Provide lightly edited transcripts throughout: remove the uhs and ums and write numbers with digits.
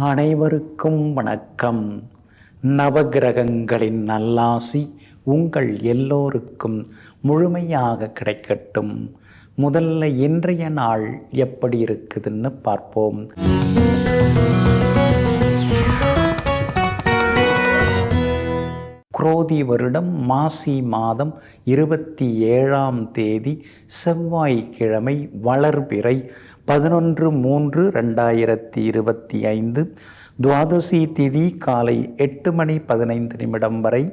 அனைவருக்கும் வணக்கம். நவகிரகங்களின் நல்லாசி உங்கள் எல்லோருக்கும் முழுமையாக கிடைக்கட்டும். முதல்ல இன்றைய நாள் எப்படி இருக்குதுன்னு பார்ப்போம். குரோதி வருடம் மாசி மாதம் 27ஆம் தேதி செவ்வாய்க்கிழமை, வளர்பிறை 11/3/2025. துவாதசி திதி காலை 8:15 வரை.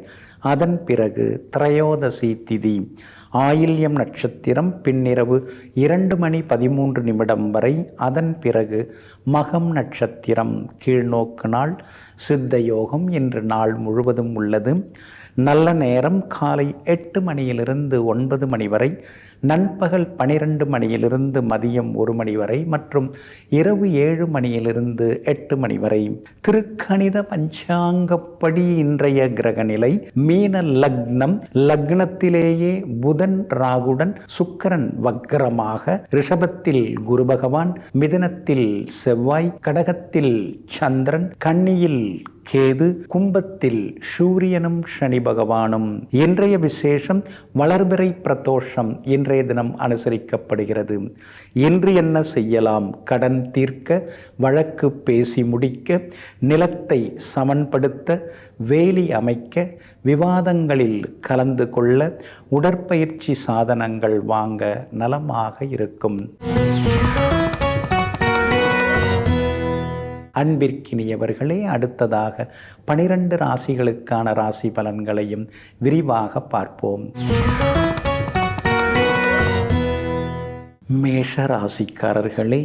அதன் பிறகு திரையோதசி திதி. ஆயில்யம் நட்சத்திரம் பின்னிரவு 2:13 வரை. அதன் பிறகு மகம் நட்சத்திரம். கீழ்நோக்கு நாள். சித்த யோகம் இன்று நாள் முழுவதும் உள்ளது. நல்ல நேரம் காலை 8 மணியிலிருந்து 9 மணி வரை, நண்பகல் 12 மணியிலிருந்து மதியம் 1 மணி வரை மற்றும் இரவு 7 மணியிலிருந்து 8 மணி வரை. திருக்கணித பஞ்சாங்கப்படி இன்றைய கிரகநிலை மீன லக்னம். லக்னத்திலேயே புதன் ராகுடன் சுக்கிரன் வக்ரமாக, ரிஷபத்தில் குரு பகவான், மிதுனத்தில் செவ்வாய், கடகத்தில் சந்திரன், கன்னியில் கேது, கும்பத்தில் சூரியனும் சனி பகவானும். இன்றைய விசேஷம் வளர்பிறை பிரதோஷம் இன்றைய தினம் அனுசரிக்கப்படுகிறது. இன்று என்ன செய்யலாம்? கடன் தீர்க்க, வழக்கு பேசி முடிக்க, நிலத்தை சமன்படுத்த, வேலி அமைக்க, விவாதங்களில் கலந்து கொள்ள, உடற்பயிற்சி சாதனங்கள் வாங்க நலமாக இருக்கும். அன்பிற்கினியவர்களே, அடுத்ததாக 12 ராசிகளுக்கான ராசி பலன்களையும் விரிவாக பார்ப்போம். மேஷ ராசிக்காரர்களே,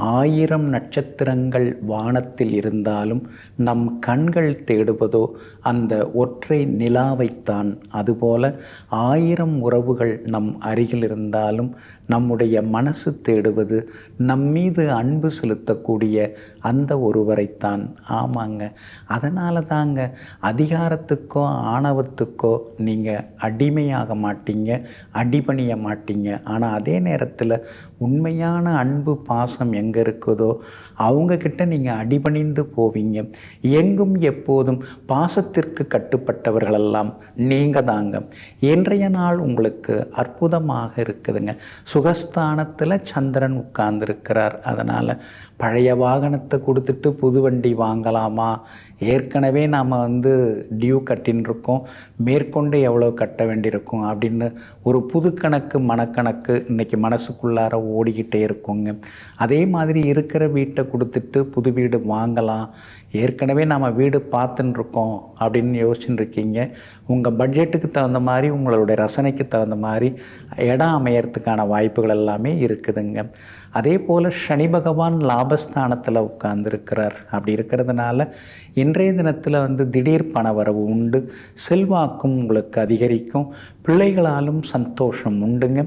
1000 நட்சத்திரங்கள் வானத்தில் இருந்தாலும் நம் கண்கள் தேடுவதோ அந்த ஒற்றை நிலாவைத்தான். அதுபோல 1000 உறவுகள் நம் அருகில் இருந்தாலும் நம்முடைய மனசு தேடுவது நம்மீது அன்பு செலுத்தக்கூடிய அந்த ஒருவரைத்தான். ஆமாங்க, அதனால தாங்க அதிகாரத்துக்கோ ஆணவத்துக்கோ நீங்கள் அடிமையாக மாட்டீங்க, அடிபணிய மாட்டீங்க. ஆனால் அதே நேரத்தில் உண்மையான அன்பு பாசம் எங்கே இருக்குதோ அவங்கக்கிட்ட நீங்கள் அடிபணிந்து போவீங்க. எங்கும் எப்போதும் பாசத்திற்கு கட்டுப்பட்டவர்களெல்லாம் நீங்கள் தாங்க. இன்றைய நாள் உங்களுக்கு அற்புதமாக இருக்குதுங்க. சுகஸ்தானத்தில் சந்திரன் உட்கார்ந்துருக்கிறார். அதனால் பழைய வாகனத்தை கொடுத்துட்டு புது வண்டி வாங்கலாமா? ஏற்கனவே நாம் டியூ கட்டின்னு இருக்கோம், மேற்கொண்டு எவ்வளோ கட்ட வேண்டியிருக்கும் அப்படின்னு ஒரு புது கணக்கு மனக்கணக்கு இன்றைக்கி மனசுக்குள்ளார ஓடிக்கிட்டே இருக்குங்க. அதே மாதிரி இருக்கிற வீட்டை கொடுத்துட்டு புது வீடு வாங்கலாம், ஏற்கனவே நாம் வீடு பார்த்துன்னு இருக்கோம் அப்படின்னு யோசிச்சுன்னு இருக்கீங்க. உங்கள் பட்ஜெட்டுக்கு தகுந்த மாதிரி, உங்களுடைய ரசனைக்கு தகுந்த மாதிரி இடம் அமையறதுக்கான வாய்ப்புகள் எல்லாமே இருக்குதுங்க. அதே போல் சனி பகவான் லாபஸ்தானத்தில் உட்கார்ந்துருக்கிறார். அப்படி இருக்கிறதுனால இன்றைய தினத்தில் திடீர் பண வரவு உண்டு. செல்வாக்கும் உங்களுக்கு அதிகரிக்கும். பிள்ளைகளாலும் சந்தோஷம் உண்டுங்க.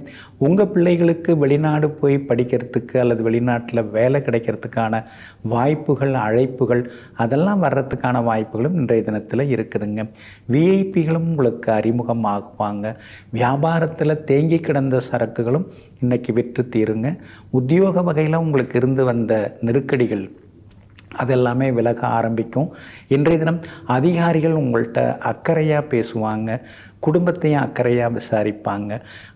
உங்கள் பிள்ளைகளுக்கு வெளிநாடு போய் படிக்கிறதுக்கு அல்லது வெளிநாட்டில் வேலை கிடைக்கிறதுக்கான வாய்ப்புகள், அழைப்புகள் அதெல்லாம் வர்றதுக்கான வாய்ப்புகளும் இன்றைய தினத்தில் இருக்குதுங்க. விஐபிகளும் உங்களுக்கு அறிமுகமாகுவாங்க. வியாபாரத்தில் தேங்கி கிடந்த சரக்குகளும் இன்றைக்கி விற்று தீருங்க. உத்தியோக வகையில் உங்களுக்கு இருந்து வந்த நெருக்கடிகள் அதெல்லாமே விலக ஆரம்பிக்கும். இன்றைய தினம் அதிகாரிகள் உங்கள்கிட்ட அக்கறையாக பேசுவாங்க, குடும்பத்தையும் அக்கறையாக விசாரிப்பாங்க.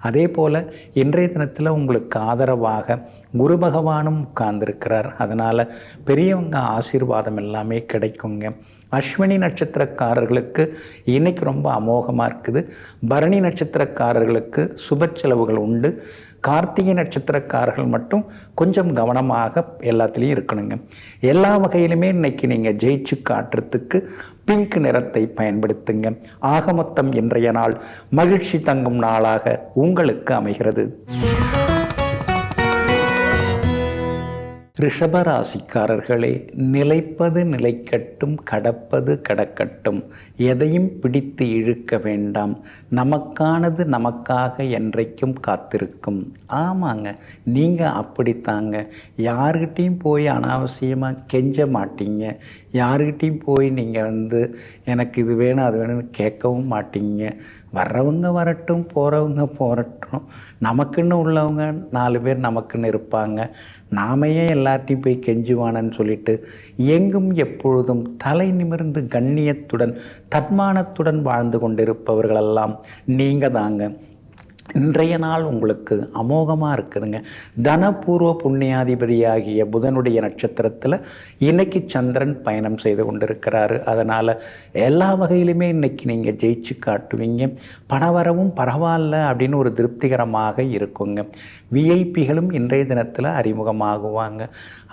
அதே போல் இன்றைய தினத்தில் உங்களுக்கு ஆதரவாக குரு பகவானும் உட்கார்ந்துருக்கிறார். அதனால் பெரியவங்க ஆசீர்வாதம் எல்லாமே கிடைக்குங்க. அஸ்வினி நட்சத்திரக்காரர்களுக்கு இன்றைக்கி ரொம்ப அமோகமாக இருக்குது. பரணி நட்சத்திரக்காரர்களுக்கு சுப செலவுகள் உண்டு. கார்த்திகை நட்சத்திரக்காரர்கள் மட்டும் கொஞ்சம் கவனமாக எல்லாத்துலேயும் இருக்கணுங்க. எல்லா வகையிலுமே இன்றைக்கி நீங்கள் ஜெயிச்சு காட்டுறதுக்கு பிங்க் நிறத்தை பயன்படுத்துங்க. ஆக மொத்தம் இன்றைய நாள் மகிழ்ச்சி தங்கும் நாளாக உங்களுக்கு அமைகிறது. ரிஷபராசிக்காரர்களே, நிலைப்பது நிலைக்கட்டும், கடப்பது கடக்கட்டும். எதையும் பிடித்து இழுக்க வேண்டாம். நமக்கானது நமக்காக என்றைக்கும் காத்திருக்கும். ஆமாங்க, நீங்கள் அப்படித்தாங்க. யார்கிட்டையும் போய் அனாவசியமாக கெஞ்ச மாட்டீங்க. யார்கிட்டையும் போய் நீங்கள் எனக்கு இது வேணும் அது வேணும்னு கேட்கவும் மாட்டீங்க. வர்றவங்க வரட்டும், போகிறவங்க போகட்டும், நமக்குன்னு உள்ளவங்க 4 பேர் நமக்குன்னு இருப்பாங்க. நாம ஏன் எல்லார்ட்டையும் போய் கெஞ்சுவானன்னு சொல்லிட்டு எங்கும் எப்பொழுதும் தலை நிமிர்ந்து கண்ணியத்துடன் தன்மானத்துடன் வாழ்ந்து கொண்டிருப்பவர்களெல்லாம் நீங்கள் தாங்க. இன்றைய நாள் உங்களுக்கு அமோகமாக இருக்குதுங்க. தனபூர்வ புண்ணியாதிபதியாகிய புதனுடைய நட்சத்திரத்தில் இன்னைக்கு சந்திரன் பயணம் செய்து கொண்டிருக்கிறாரு. அதனால் எல்லா வகையிலுமே இன்னைக்கு நீங்கள் ஜெயிச்சு காட்டுவீங்க. பணவரவும் பரவாயில்ல அப்படின்னு ஒரு திருப்திகரமாக இருக்குங்க. விஐபிகளும் இன்றைய தினத்தில் அறிமுகமாகுவாங்க.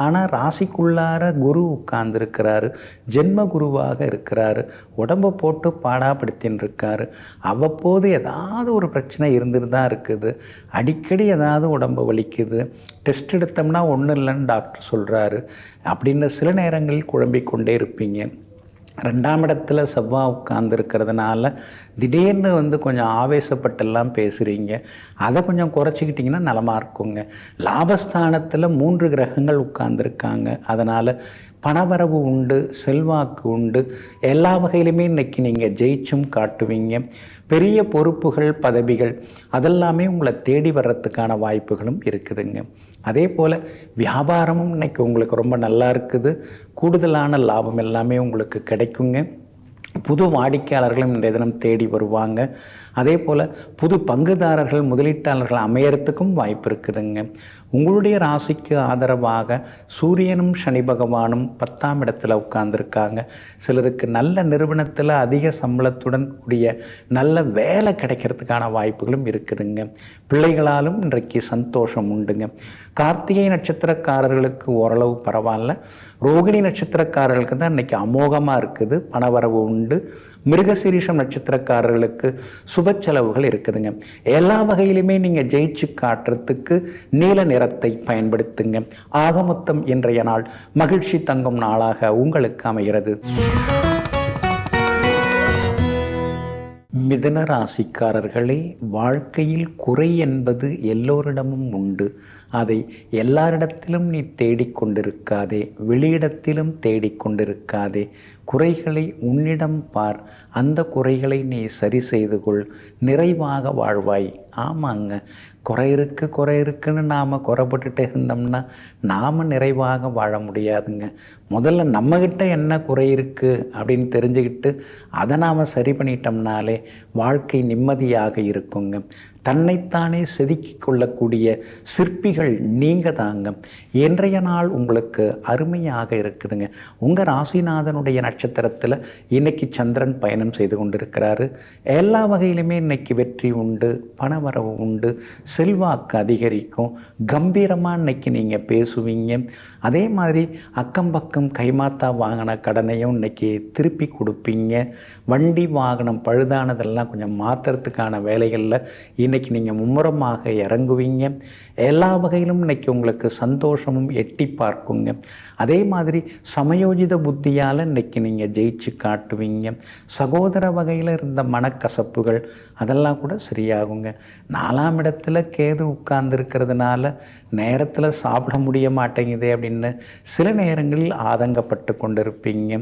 ஆனால் ராசிக்குள்ளார குரு உட்கார்ந்துருக்கிறாரு, ஜென்ம குருவாக இருக்கிறாரு, உடம்பை போட்டு பாடாப்படுத்தின்னு இருக்காரு. அவ்வப்போது ஏதாவது ஒரு பிரச்சனை தான் இருக்குது. அடிக்கடி ஏதாவது உடம்பு வலிக்குது, டெஸ்ட் எடுத்தோம்னா ஒன்றும் இல்லைன்னு டாக்டர் சொல்கிறாரு அப்படின்னு சில நேரங்களில் குழம்பிக்கொண்டே இருப்பீங்க. 2ஆம் இடத்துல செவ்வாய் உட்கார்ந்துருக்கிறதுனால திடீர்னு கொஞ்சம் ஆவேசப்பட்டெல்லாம் பேசுகிறீங்க. அதை கொஞ்சம் குறைச்சிக்கிட்டிங்கன்னா நலமாக இருக்குங்க. லாபஸ்தானத்தில் 3 கிரகங்கள் உட்கார்ந்துருக்காங்க. அதனால் பணவரவு உண்டு, செல்வாக்கு உண்டு. எல்லா வகையிலுமே இன்றைக்கி நீங்கள் ஜெயிச்சும் காட்டுவீங்க. பெரிய பொறுப்புகள், பதவிகள் அதெல்லாமே உங்களை தேடி வர்றதுக்கான வாய்ப்புகளும் இருக்குதுங்க. அதே போல் வியாபாரமும் இன்றைக்கி உங்களுக்கு ரொம்ப நல்லா இருக்குது. கூடுதலான லாபம் எல்லாமே உங்களுக்கு கிடைக்குங்க. புது வாடிக்கையாளர்களும் இன்றைய தினம் தேடி வருவாங்க. அதே போல் புது பங்குதாரர்கள், முதலீட்டாளர்கள் அமையறதுக்கும் வாய்ப்பு இருக்குதுங்க. உங்களுடைய ராசிக்கு ஆதரவாக சூரியனும் சனி பகவானும் 10ஆம் இடத்துல உட்கார்ந்துருக்காங்க. சிலருக்கு நல்ல நிறுவனத்தில் அதிக சம்பளத்துடன் கூடிய நல்ல வேலை கிடைக்கிறதுக்கான வாய்ப்புகளும் இருக்குதுங்க. பிள்ளைகளாலும் இன்றைக்கு சந்தோஷம் உண்டுங்க. கார்த்திகை நட்சத்திரக்காரர்களுக்கு ஓரளவு பரவாயில்ல. ரோகிணி நட்சத்திரக்காரர்களுக்கு தான் இன்றைக்கி அமோகமாக இருக்குது, பணவரவு உண்டு. மிருகசீரிஷம் நட்சத்திரக்காரர்களுக்கு சுப செலவுகள் இருக்குதுங்க. எல்லா வகையிலுமே நீங்கள் ஜெயிச்சு காட்டுறதுக்கு நீல நிறத்தை பயன்படுத்துங்க. ஆக மொத்தம் இன்றைய நாள் மகிழ்ச்சி தங்கும் நாளாக உங்களுக்கு அமைகிறது. மிதுன ராசிக்காரர்களே, வாழ்க்கையில் குறை என்பது எல்லோரிடமும் உண்டு. அதை எல்லாரிடத்திலும் நீ தேடிக்கொண்டிருக்காதே, வெளியிடத்திலும் தேடிக்கொண்டிருக்காதே. குறைகளை உன்னிடம் பார், அந்த குறைகளை நீ சரி செய்து கொள், நிறைவாக வாழ்வாய். ஆமாங்க, குறை இருக்குன்னு நாம் குறைப்பட்டுட்டே இருந்தோம்னா நாம் நிறைவாக வாழ முடியாதுங்க. முதல்ல நம்மக்கிட்ட என்ன குறை இருக்குது அப்படின்னு தெரிஞ்சுக்கிட்டு அதை நாம் சரி பண்ணிட்டோம்னாலே வாழ்க்கை நிம்மதியாக இருக்குங்க. தன்னைத்தானே செதுக்கி கொள்ளக்கூடிய சிற்பிகள் நீங்கள் தாங்க. இன்றைய நாள் உங்களுக்கு அருமையாக இருக்குதுங்க. உங்கள் ராசிநாதனுடைய நட்சத்திரத்தில் இன்றைக்கி சந்திரன் பயணம் செய்து கொண்டிருக்கிறாரு. எல்லா வகையிலுமே இன்றைக்கி வெற்றி உண்டு, பணவரவு உண்டு, செல்வாக்கு அதிகரிக்கும். கம்பீரமாக இன்றைக்கி நீங்கள் பேசுவீங்க. அதே மாதிரி அக்கம் பக்கம் கைமாத்தா வாங்கின கடனையும் இன்றைக்கி திருப்பி கொடுப்பீங்க. வண்டி வாகனம் பழுதானதெல்லாம் கொஞ்சம் மாற்றுறதுக்கான வேலைகளில் இன்றைக்கி நீங்கள் மும்முரமாக இறங்குவீங்க. எல்லா வகையிலும் இன்றைக்கி உங்களுக்கு சந்தோஷமும் எட்டி பார்க்குங்க. அதே மாதிரி சமயோஜித புத்தியால் இன்றைக்கி நீங்கள் ஜெயிச்சு காட்டுவீங்க. சகோதர வகையில் இருந்த மனக்கசப்புகள் அதெல்லாம் கூட சரியாகுங்க. 4ஆம் இடத்துல கேது உட்கார்ந்துருக்கிறதுனால நேரத்தில் சாப்பிட முடிய மாட்டேங்குது அப்படின்னு சில நேரங்களில் ஆதங்கப்பட்டு கொண்டிருப்பீங்க.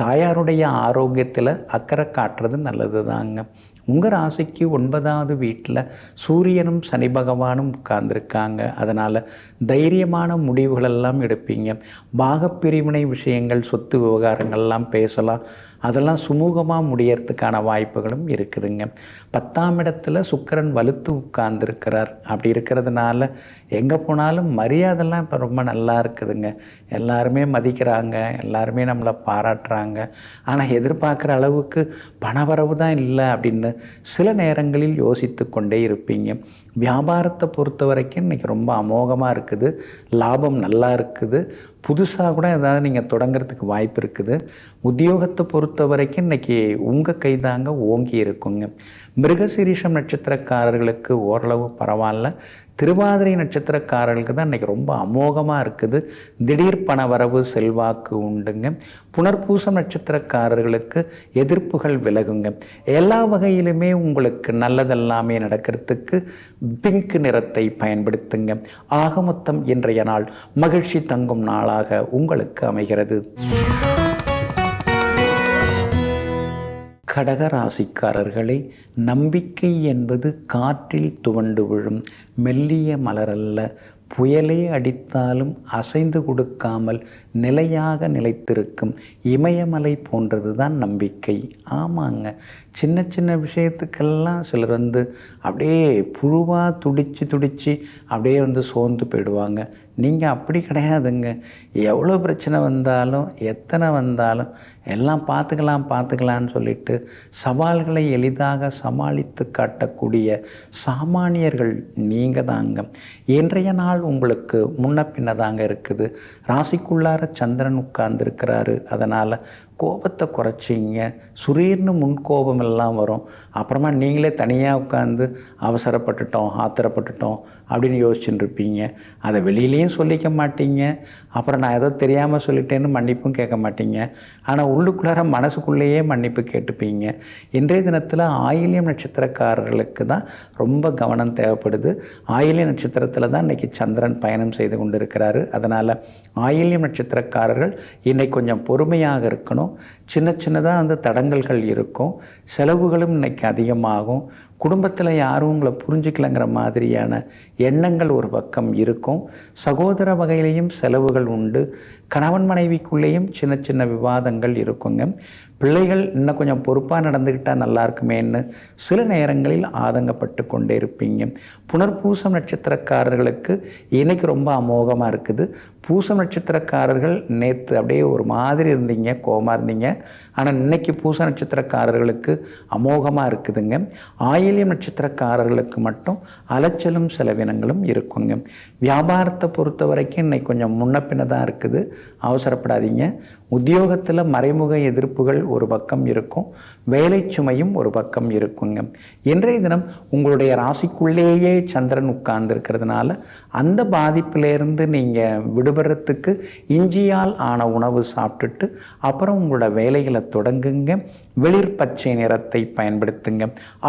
தாயாருடைய ஆரோக்கியத்தில் அக்கறை காட்டுறது நல்லது தாங்க. உங்கள் ராசிக்கு 9வது வீட்டில் சூரியனும் சனி பகவானும் உட்கார்ந்துருக்காங்க. அதனால் தைரியமான முடிவுகளெல்லாம் எடுப்பீங்க. பாகப்பிரிவினை விஷயங்கள், சொத்து விவகாரங்கள்லாம் பேசலாம். அதெல்லாம் சுமூகமாக முடியறதுக்கான வாய்ப்புகளும் இருக்குதுங்க. 10ஆம் இடத்துல சுக்கிரன் வலுத்து உட்கார்ந்துருக்கிறார். அப்படி இருக்கிறதுனால எங்கே போனாலும் மரியாதைலாம் இப்போ ரொம்ப நல்லா இருக்குதுங்க. எல்லாருமே மதிக்கிறாங்க, எல்லாருமே நம்மளை பாராட்டுறாங்க. ஆனால் எதிர்பார்க்குற அளவுக்கு பணவரவு தான் இல்லை அப்படின்னு சில நேரங்களில் யோசித்து கொண்டே இருப்பீங்க. வியாபாரத்தை பொறுத்த வரைக்கும் இன்றைக்கி ரொம்ப அமோகமாக இருக்குது. லாபம் நல்லா இருக்குது. புதுசாக கூட ஏதாவது நீங்கள் தொடங்கிறதுக்கு வாய்ப்பு இருக்குது. உத்தியோகத்தை பொறுத்த வரைக்கும் இன்றைக்கி உங்கள் கைதாங்க ஓங்கி இருக்குங்க. மிருகசீரிஷம் நட்சத்திரக்காரர்களுக்கு ஓரளவு பரவாயில்ல. திருவாதிரை நட்சத்திரக்காரர்களுக்கு தான் இன்றைக்கி ரொம்ப அமோகமாக இருக்குது. திடீர் பண வரவு, செல்வாக்கு உண்டுங்க. புனர்பூசம் நட்சத்திரக்காரர்களுக்கு எதிர்ப்புகள் விலகுங்க. எல்லா வகையிலுமே உங்களுக்கு நல்லதெல்லாமே நடக்கிறதுக்கு பிங்க் நிறத்தை பயன்படுத்துங்க. ஆக மொத்தம் இன்றைய நாள் மகிழ்ச்சி தங்கும் நாளாக உங்களுக்கு அமைகிறது. கடக ராசிக்காரர்களே, நம்பிக்கை என்பது காற்றில் துவண்டு விழும் மெல்லிய மலரல்ல. புயலே அடித்தாலும் அசைந்து கொடுக்காமல் நிலையாக நிலைத்திருக்கும் இமயமலை போன்றது தான் நம்பிக்கை. ஆமாங்க, சின்ன சின்ன விஷயத்துக்கெல்லாம் சிலர் அப்படியே புழுவாக துடித்து அப்படியே சோர்ந்து போயிடுவாங்க. நீங்கள் அப்படி கிடையாதுங்க. எவ்வளோ பிரச்சனை வந்தாலும் எத்தனை வந்தாலும் எல்லாம் பார்த்துக்கலான்னு சொல்லிட்டு சவால்களை எளிதாக சமாளித்து காட்டக்கூடிய சாமானியர்கள் நீங்கள் தாங்க. இன்றைய நாள் உங்களுக்கு முன்ன பின்ன தாங்க இருக்குது. ராசிக்குள்ளார சந்திரன் உட்கார்ந்துருக்கிறாரு. அதனால் கோபத்தை குறைச்சிங்க. சுரீர்னு முன்கோபம் எல்லாம் வரும். அப்புறமா நீங்களே தனியாக உட்காந்து அவசரப்பட்டுட்டோம் ஆத்திரப்பட்டுட்டோம் அப்படின்னு யோசிச்சுட்டு இருப்பீங்க. அதை வெளியிலையும் சொல்லிக்க மாட்டீங்க. அப்புறம் நான் ஏதோ தெரியாமல் சொல்லிட்டேன்னு மன்னிப்பும் கேட்க மாட்டீங்க. ஆனால் உள்ளுக்குள்ளார மனசுக்குள்ளேயே மன்னிப்பு கேட்டுப்பீங்க. இன்றைய தினத்தில் ஆயில்யம் நட்சத்திரக்காரர்களுக்கு தான் ரொம்ப கவனம் தேவைப்படுது. ஆயில்யம் நட்சத்திரத்தில் தான் இன்றைக்கி சந்திரன் பயணம் செய்து கொண்டு இருக்கிறாரு. அதனால் ஆயில்யம் நட்சத்திரக்காரர்கள் இன்றைக்கி கொஞ்சம் பொறுமையாக இருக்கணும். சின்னதாக தடங்கல்கள் இருக்கும். செலவுகளும் இன்றைக்கி அதிகமாகும். குடும்பத்தில் யாரும் உங்களை புரிஞ்சுக்கலைங்கிற மாதிரியான எண்ணங்கள் ஒரு பக்கம் இருக்கும். சகோதர வகையிலையும் செலவுகள் உண்டு. கணவன் மனைவிக்குள்ளேயும் சின்ன விவாதங்கள் இருக்குங்க. பிள்ளைகள் இன்னும் கொஞ்சம் பொறுப்பாக நடந்துக்கிட்டால் நல்லா இருக்குமேன்னு சில நேரங்களில் ஆதங்கப்பட்டு கொண்டே இருப்பீங்க. புனர்பூசம் நட்சத்திரக்காரர்களுக்கு இன்றைக்கி ரொம்ப அமோகமாக இருக்குது. பூசம் நட்சத்திரக்காரர்கள் நேற்று அப்படியே ஒரு மாதிரி இருந்தீங்க, கோபமாக இருந்தீங்க. ஆனால் இன்றைக்கி பூச நட்சத்திரக்காரர்களுக்கு அமோகமாக இருக்குதுங்க. ஆயில்யம் நட்சத்திரக்காரர்களுக்கு மட்டும் அலைச்சலும் செலவினங்களும் இருக்குங்க. வியாபாரத்தை பொறுத்த வரைக்கும் இன்றைக்கி கொஞ்சம் முன்ன பின்ன தான் இருக்குது. அவசரப்படாதீங்க. உத்தியோகத்தில் மறைமுக எதிர்ப்புகள் ஒரு பக்கம் இருக்கும். வேலை சுமையும் ஒரு பக்கம் இருக்குங்க. இன்றைய தினம் உங்களுடைய ராசிக்குள்ளேயே சந்திரன் உட்கார்ந்து இருக்கிறதுனால அந்த பாதிப்பிலேருந்து நீங்கள் விடுபடுறதுக்கு இஞ்சியால் ஆன உணவு சாப்பிட்டுட்டு அப்புறம் உங்களோட வேலைகளை தொடங்குங்க. வெளிர் பச்சை நிறத்தை பயன்படுத்துங்க.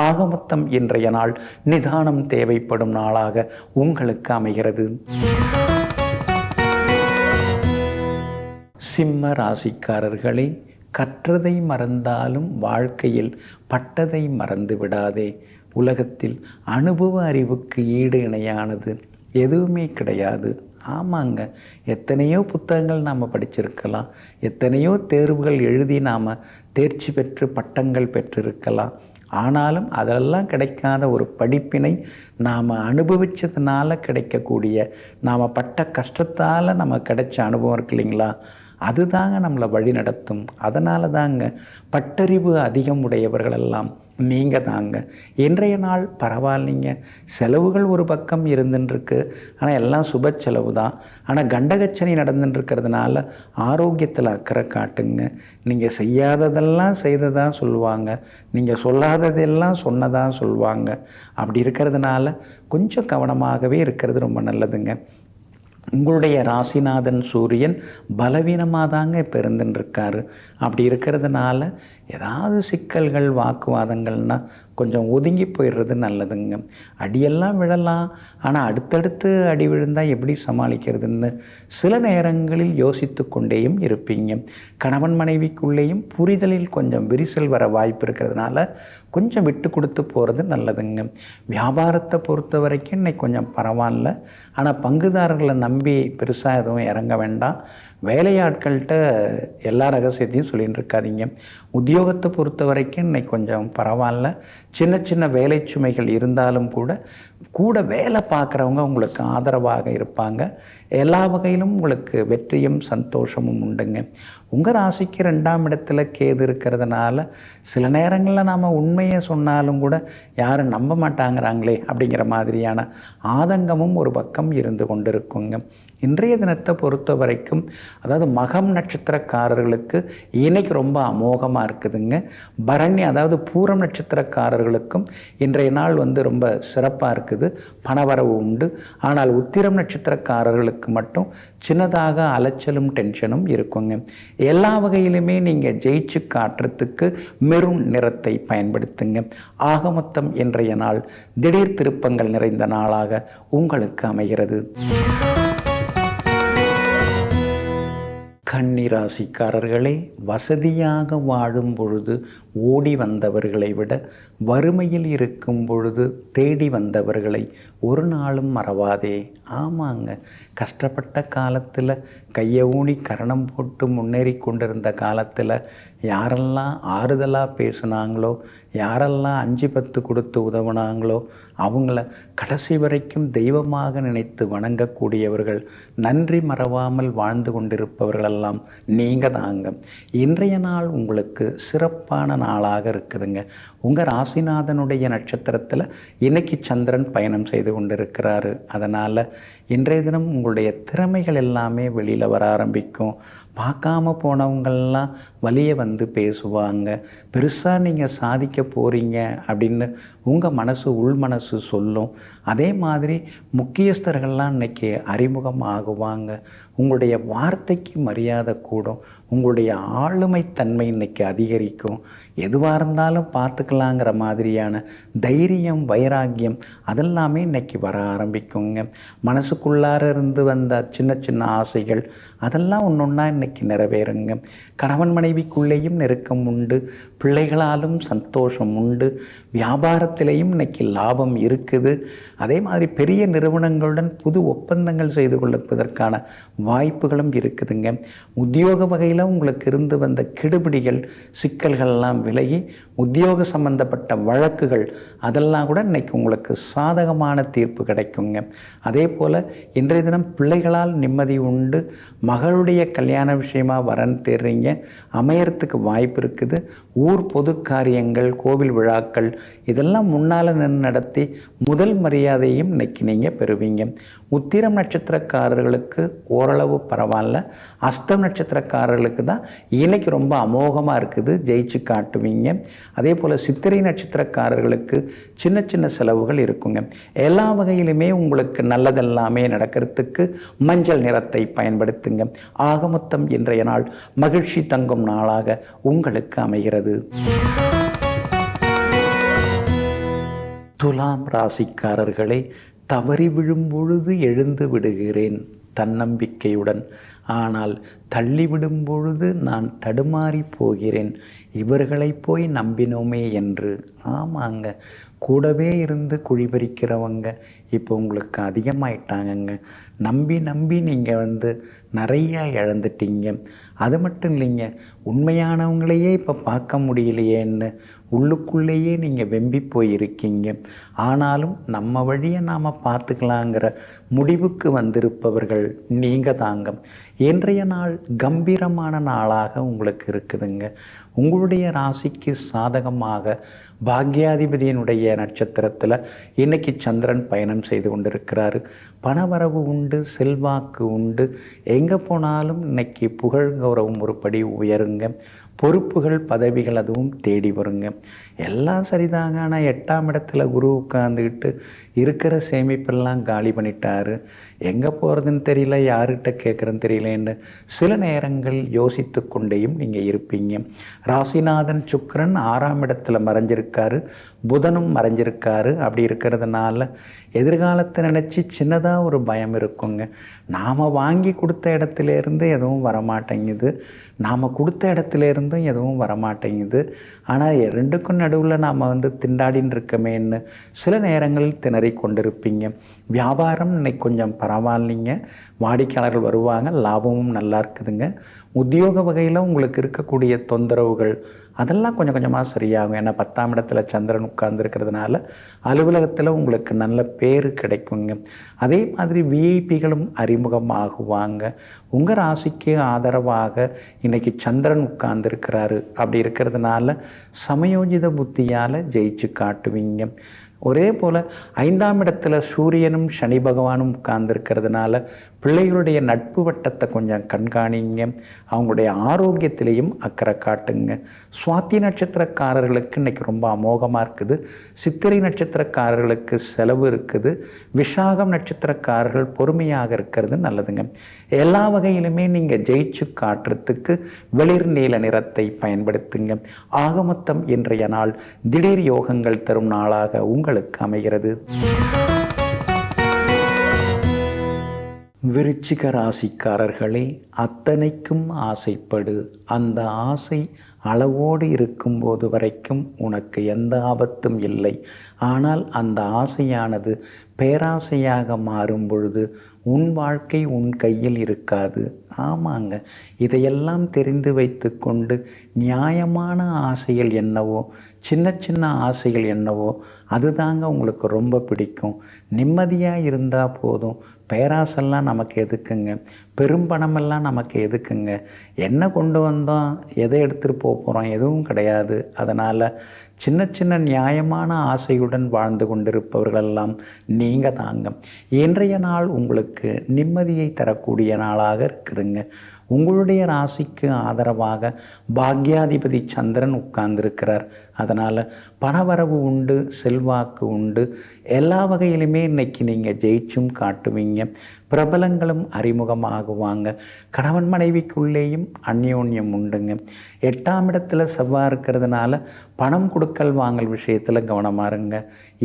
ஆக மொத்தம் இன்றைய நாள் நிதானம் தேவைப்படும் நாளாக உங்களுக்கு அமைகிறது. சிம்ம ராசிக்காரர்களே, கற்றதை மறந்தாலும் வாழ்க்கையில் பட்டதை மறந்து விடாதே. உலகத்தில் அனுபவ அறிவுக்கு ஈடு இணையானது எதுவுமே கிடையாது. ஆமாங்க, எத்தனையோ புத்தகங்கள் நாம் படிச்சிருக்கலாம். எத்தனையோ தேர்வுகள் எழுதி நாம் தேர்ச்சி பெற்று பட்டங்கள் பெற்றிருக்கலாம். ஆனாலும் அதெல்லாம் கிடைக்காத ஒரு படிப்பினை நாம் அனுபவித்ததுனால கிடைக்கக்கூடிய, நாம் பட்ட கஷ்டத்தால் நம்ம கிடைச்ச அனுபவம் இருக்கு இல்லைங்களா, அதுதாங்க நம்மளை வழி நடத்தும். அதனால தாங்க பட்டறிவு அதிகம் உடையவர்களெல்லாம் நீங்கள் தாங்க. இன்றைய நாள் பரவாயில்லைங்க. செலவுகள் ஒரு பக்கம் இருந்துருக்கு. ஆனால் எல்லாம் சுப செலவு தான். ஆனால் கண்டகச்சனி நடந்துட்டுருக்கிறதுனால ஆரோக்கியத்தில் அக்கறை காட்டுங்க. நீங்கள் செய்யாததெல்லாம் செய்ததாக சொல்லுவாங்க. நீங்கள் சொல்லாததெல்லாம் சொன்னதாக சொல்லுவாங்க. அப்படி இருக்கிறதுனால கொஞ்சம் கவனமாகவே இருக்கிறது ரொம்ப நல்லதுங்க. உங்களுடைய ராசிநாதன் சூரியன் பலவீனமாக தாங்க இப்போ இருந்துட்டுருக்காரு. அப்படி இருக்கிறதுனால ஏதாவது சிக்கல்கள் வாக்குவாதங்கள்னால் கொஞ்சம் ஒதுங்கி போயிடுறது நல்லதுங்க. அடியெல்லாம் விழலாம், ஆனால் அடுத்தடுத்து அடி விழுந்தால் எப்படி சமாளிக்கிறதுன்னு சில நேரங்களில் யோசித்து கொண்டேயும் இருப்பீங்க. கணவன் மனைவிக்குள்ளேயும் புரிதலில் கொஞ்சம் விரிசல் வர வாய்ப்பு இருக்கிறதுனால கொஞ்சம் விட்டு கொடுத்து போகிறது நல்லதுங்க. வியாபாரத்தை பொறுத்த வரைக்கும் இன்னைக்கு கொஞ்சம் பரவாயில்ல. ஆனால் பங்குதாரர்களை நம்பி பெருசாக எதுவும் இறங்க வேண்டாம். வேலையாட்கள்கிட்ட எல்லா ரகசியத்தையும் சொல்லிகிட்டு இருக்காதீங்க. உத்தியோகத்தை பொறுத்த வரைக்கும் இன்னைக்கு கொஞ்சம் பரவாயில்ல. சின்ன வேலை சுமைகள் இருந்தாலும் கூட வேலை பார்க்குறவங்க உங்களுக்கு ஆதரவாக இருப்பாங்க. எல்லா வகையிலும் உங்களுக்கு வெற்றியும் சந்தோஷமும் உண்டுங்க. உங்கள் ராசிக்கு 2ஆம் இடத்துல கேது இருக்கிறதுனால சில நேரங்களில் நாம் உண்மையை சொன்னாலும் கூட யாரும் நம்ப மாட்டாங்கிறாங்களே அப்படிங்கிற மாதிரியான ஆதங்கமும் ஒரு பக்கம் இருந்து கொண்டு இருக்குங்க. இன்றைய தினத்தை பொறுத்த வரைக்கும், அதாவது மகம் நட்சத்திரக்காரர்களுக்கு இன்னைக்கு ரொம்ப அமோகமாக இருக்குதுங்க. பரணி அதாவது பூரம் நட்சத்திரக்காரர்களுக்கும் இன்றைய நாள் ரொம்ப சிறப்பாக இருக்குது. பணவரவு உண்டு. ஆனால் உத்திரம் நட்சத்திரக்காரர்களுக்கு மட்டும் சின்னதாக அலைச்சலும் டென்ஷனும் இருக்குங்க. எல்லா வகையிலுமே நீங்கள் ஜெயிச்சு காட்டுறதுக்கு மெரூன் நிறத்தை பயன்படுத்துங்க. ஆக மொத்தம் இன்றைய நாள் திடீர் திருப்பங்கள் நிறைந்த நாளாக உங்களுக்கு அமைகிறது. கன்னி ராசிக்காரர்களே, வசதியாக வாழும் பொழுது ஓடி வந்தவர்களை விட வறுமையில் இருக்கும் பொழுது தேடி வந்தவர்களை ஒரு நாளும் மறவாதே. ஆமாங்க, கஷ்டப்பட்ட காலத்தில் கையை ஊனி கரணம் போட்டு முன்னேறி கொண்டிருந்த காலத்தில் யாரெல்லாம் ஆறுதலாக பேசுனாங்களோ, யாரெல்லாம் 5-10 கொடுத்து உதவுனாங்களோ அவங்கள கடைசி வரைக்கும் தெய்வமாக நினைத்து வணங்கக்கூடியவர்கள், நன்றி மறவாமல் வாழ்ந்து கொண்டிருப்பவர்களெல்லாம் நீங்கள் தாங்க. இன்றைய நாள் உங்களுக்கு சிறப்பான நாளாக இருக்குதுங்க. உங்கள் ராசிநாதனுடைய நட்சத்திரத்தில் இன்னைக்கு சந்திரன் பயணம் செய்து கொண்டிருக்கிறாரு. அதனால் இன்றைய தினம் உங்களுடைய திறமைகள் எல்லாமே வெளியில் வர ஆரம்பிக்கும். பார்க்காம போனவங்கள்லாம் வழியே வந்து பேசுவாங்க. பெருசாக நீங்கள் சாதிக்க போகிறீங்க அப்படின்னு உங்கள் மனசு உள் மனசு சொல்லும். அதே மாதிரி முக்கியஸ்தர்கள்லாம் இன்றைக்கி அறிமுகம் ஆகுவாங்க. உங்களுடைய வார்த்தைக்கு மரியாதை கூடும். உங்களுடைய ஆளுமைத்தன்மை இன்றைக்கி அதிகரிக்கும். எதுவாக இருந்தாலும் பார்த்துக்கலாங்கிற மாதிரியான தைரியம், வைராக்கியம் அதெல்லாமே இன்றைக்கி வர ஆரம்பிக்குங்க. மனசுக்குள்ளார இருந்து வந்த சின்ன சின்ன ஆசைகள் அதெல்லாம் ஒன்று ஒன்றா இன்றைக்கி நிறைவேறுங்க. கணவன் மனைவிக்குள்ளேயும் நெருக்கம் உண்டு, பிள்ளைகளாலும் சந்தோஷம் உண்டு, வியாபாரத்திலேயும் இன்றைக்கி லாபம் இருக்குது. அதே மாதிரி பெரிய நிறுவனங்களுடன் புது ஒப்பந்தங்கள் செய்து கொள்வதற்கான வாய்ப்புகளும் இருக்குதுங்க. உத்தியோக வகையில் உங்களுக்கு இருந்து வந்த கெடுபிடிகள், சிக்கல்கள்லாம் விலகி உத்தியோக சம்பந்தப்பட்ட வழக்குகள் அதெல்லாம் கூட இன்றைக்கி உங்களுக்கு சாதகமான தீர்ப்பு கிடைக்குங்க. அதே போல் இன்றைய தினம் பிள்ளைகளால் நிம்மதி உண்டு. மகளுடைய கல்யாண விஷயமாக வரன் தேடுறீங்க, அமையறதுக்கு வாய்ப்பு இருக்குது. ஊர் பொது காரியங்கள், கோவில் விழாக்கள் இதெல்லாம் முன்னால் நின்று நடத்தி முதல் மரியாதையும் இன்னைக்கு நீங்கள் பெறுவீங்க. உத்திரம் நட்சத்திரக்காரர்களுக்கு ஓரளவு பரவாயில்ல. அஸ்தம் நட்சத்திரக்காரர்களுக்கு தான் இன்னைக்கு ரொம்ப அமோகமாக இருக்குது, ஜெயிச்சு காட்டுவீங்க. அதே போல் சித்திரை நட்சத்திரக்காரர்களுக்கு சின்ன சின்ன செலவுகள் இருக்குங்க. எல்லா வகையிலுமே உங்களுக்கு நல்லதெல்லாமே நடக்கிறதுக்கு மஞ்சள் நிறத்தை பயன்படுத்துங்க. ஆக மொத்தம் இன்றைய நாள் மகிழ்ச்சி தங்கும் நாளாக உங்களுக்கு அமைகிறது. துலாம் ராசிக்காரர்களே, தவறி விழும் பொழுது எழுந்து விடுகிறேன் தன்னம்பிக்கையுடன், ஆனால் தள்ளிவிடும் பொழுது நான் தடுமாறி போகிறேன் இவர்களை போய் நம்பினோமே என்று. ஆமாங்க, கூடவே இருந்து குழிபறிக்கிறவங்க இப்போ உங்களுக்கு அதிகமாயிட்டாங்கங்க. நம்பி நம்பி நீங்கள் நிறையா இழந்துட்டீங்க. அது மட்டும் இல்லைங்க, உண்மையானவங்களையே இப்போ பார்க்க முடியலையேன்னு உள்ளுக்குள்ளேயே நீங்கள் வெம்பி போயிருக்கீங்க. ஆனாலும் நம்ம வழியை நாம் பார்த்துக்கலாங்கிற முடிவுக்கு வந்திருப்பவர்கள் நீங்கள் தாங்க. இன்றைய நாள் கம்பீரமான நாளாக உங்களுக்கு இருக்குதுங்க. உங்களுடைய ராசிக்கு சாதகமாக பாக்யாதிபதியினுடைய நட்சத்திரத்தில் இன்னைக்கு சந்திரன் பயணம் செய்து கொண்டிருக்கிறாரு. பணவரவு உண்டு, செல்வாக்கு உண்டு. எங்கே போனாலும் இன்னைக்கு புகழ் கௌரவம் ஒரு படி உயருங்க. பொறுப்புகள், பதவிகள் அதுவும் தேடி வருங்க. எல்லாம் சரிதாங்க. ஆனால் 8ஆம் இடத்துல குரு உட்காந்துக்கிட்டு இருக்கிற சேமிப்பெல்லாம் காலி பண்ணிட்டாரு. எங்கே போகிறதுன்னு தெரியல, யார்கிட்ட கேட்குறதுன்னு தெரியலேன்னு சில நேரங்கள் யோசித்து கொண்டேயும் நீங்கள் இருப்பீங்க. ராசிநாதன் சுக்கிரன் 6ஆம் இடத்துல மறைஞ்சிருக்காரு, புதனும் மறைஞ்சிருக்காரு. அப்படி இருக்கிறதுனால எதிர்காலத்தை நினச்சி சின்னதாக ஒரு பயம் இருக்குங்க. நாம் வாங்கி கொடுத்த இடத்துலேருந்து எதுவும் வரமாட்டேங்குது, நாம் கொடுத்த இடத்துலேருந்தும் எதுவும் வரமாட்டேங்குது. ஆனால் ரெண்டுக்கும் நடுவில் நாம் திண்டாடின்னு இருக்கமேன்னு சில நேரங்களில் திணறி கொண்டிருப்பீங்க. வியாபாரம் இன்னைக்கு கொஞ்சம் பரவாயில்லைங்க, வாடிக்கையாளர்கள் வருவாங்க, லாபமும் நல்லா இருக்குதுங்க. உத்தியோக வகையில் உங்களுக்கு இருக்கக்கூடிய தொந்தரவுகள் அதெல்லாம் கொஞ்சம் கொஞ்சமாக சரியாகும். ஏன்னா 10ஆம் இடத்துல சந்திரன் உட்கார்ந்துருக்கிறதுனால அலுவலகத்தில் உங்களுக்கு நல்ல பேர் கிடைக்குங்க. அதே மாதிரி விஐபிகளும் அறிமுகமாகுவாங்க. உங்கள் ராசிக்கு ஆதரவாக இன்றைக்கி சந்திரன் உட்கார்ந்துருக்கிறாரு. அப்படி இருக்கிறதுனால சமயோஜித புத்தியால் ஜெயிச்சு காட்டுவீங்க. ஒரே போல் 5ஆம் இடத்துல சூரியனும் சனி பகவானும் உட்கார்ந்துருக்கிறதுனால பிள்ளைகளுடைய நட்பு வட்டத்தை கொஞ்சம் கண்காணிங்க. அவங்களுடைய ஆரோக்கியத்திலையும் அக்கறை காட்டுங்க. சுவாதி நட்சத்திரக்காரர்களுக்கு இன்றைக்கி ரொம்ப அமோகமாக இருக்குது. சித்திரை நட்சத்திரக்காரர்களுக்கு செலவு இருக்குது. விஷாகம் நட்சத்திரக்காரர்கள் பொறுமையாக இருக்கிறது நல்லதுங்க. எல்லா வகையிலுமே நீங்கள் ஜெயிச்சு காட்டுறதுக்கு வெளிர் நீல நிறத்தை பயன்படுத்துங்க. ஆக மொத்தம் இன்றைய நாள் திடீர் யோகங்கள் தரும் நாளாக உங்களுக்கு அமைகிறது. விருச்சிக ராசிக்காரர்களே, அத்தனைக்கும் ஆசைப்படு. அந்த ஆசை அளவோடு இருக்கும்போது வரைக்கும் உனக்கு எந்த ஆபத்தும் இல்லை. ஆனால் அந்த ஆசையானது பேராசையாக மாறும் பொழுது உன் வாழ்க்கை உன் கையில் இருக்காது. ஆமாங்க, இதையெல்லாம் தெரிந்து வைத்து கொண்டு நியாயமான ஆசைகள் என்னவோ, சின்ன சின்ன ஆசைகள் என்னவோ அதுதாங்க உங்களுக்கு ரொம்ப பிடிக்கும். நிம்மதியாக இருந்தால் போதும். பேராசெல்லாம் நமக்கு எதுக்குங்க? பெரும்பணமெல்லாம் நமக்கு எதுக்குங்க? என்ன கொண்டு வந்தோம், எதை எடுத்துகிட்டு போகிறோம்? எதுவும் கிடையாது. அதனால் சின்ன சின்ன நியாயமான ஆசையுடன் வாழ்ந்து கொண்டிருப்பவர்களெல்லாம் நீங்கள் தாங்க. இன்றைய நாள் உங்களுக்கு நிம்மதியை தரக்கூடிய நாளாக இருக்குதுங்க. உங்களுடைய ராசிக்கு ஆதரவாக பாக்யாதிபதி சந்திரன் உட்கார்ந்துருக்கிறார். அதனால் பணவரவு உண்டு, செல்வாக்கு உண்டு. எல்லா வகையிலுமே இன்றைக்கி நீங்கள் ஜெயிச்சும் காட்டுவீங்க. பிரபலங்களும் அறிமுகமாகுவாங்க. கணவன் மனைவிக்குள்ளேயும் அந்யோன்யம் உண்டுங்க. 8ஆம் இடத்துல செவ்வாய் இருக்கிறதுனால பணம் கொடுக்கல் வாங்கல் விஷயத்தில் கவனமாக இருங்க.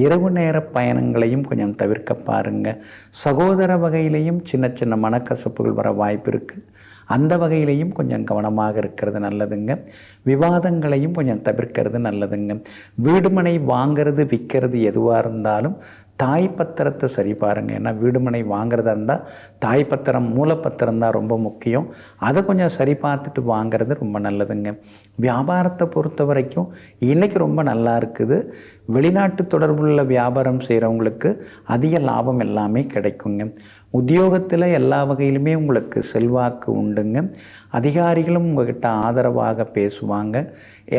இரவு நேர பயணங்களையும் கொஞ்சம் தவிர்க்க பாருங்கள். சகோதர வகையிலையும் சின்ன சின்ன மனக்கசப்புகள் வர வாய்ப்பு இருக்குது. அந்த வகையிலையும் கொஞ்சம் கவனமாக இருக்கிறது நல்லதுங்க. விவாதங்களையும் கொஞ்சம் தவிர்க்கிறது நல்லதுங்க. வீடுமனை வாங்கிறது விற்கிறது எதுவாக இருந்தாலும் தாய் பத்திரத்தை சரி பாருங்கள். ஏன்னா வீடுமனை வாங்கிறதா இருந்தால் தாய் பத்திரம், மூலப்பத்திரம் தான் ரொம்ப முக்கியம். அதை கொஞ்சம் சரி பார்த்துட்டு வாங்கிறது ரொம்ப நல்லதுங்க. வியாபாரத்தை பொறுத்த வரைக்கும் இன்றைக்கி ரொம்ப நல்லா இருக்குது. வெளிநாட்டு தொடர்புள்ள வியாபாரம் செய்கிறவங்களுக்கு அதிக லாபம் எல்லாமே கிடைக்குங்க. உத்தியோகத்தில் எல்லா வகையிலுமே உங்களுக்கு செல்வாக்கு உண்டுங்க. அதிகாரிகளும் உங்கள்கிட்ட ஆதரவாக பேசுவாங்க.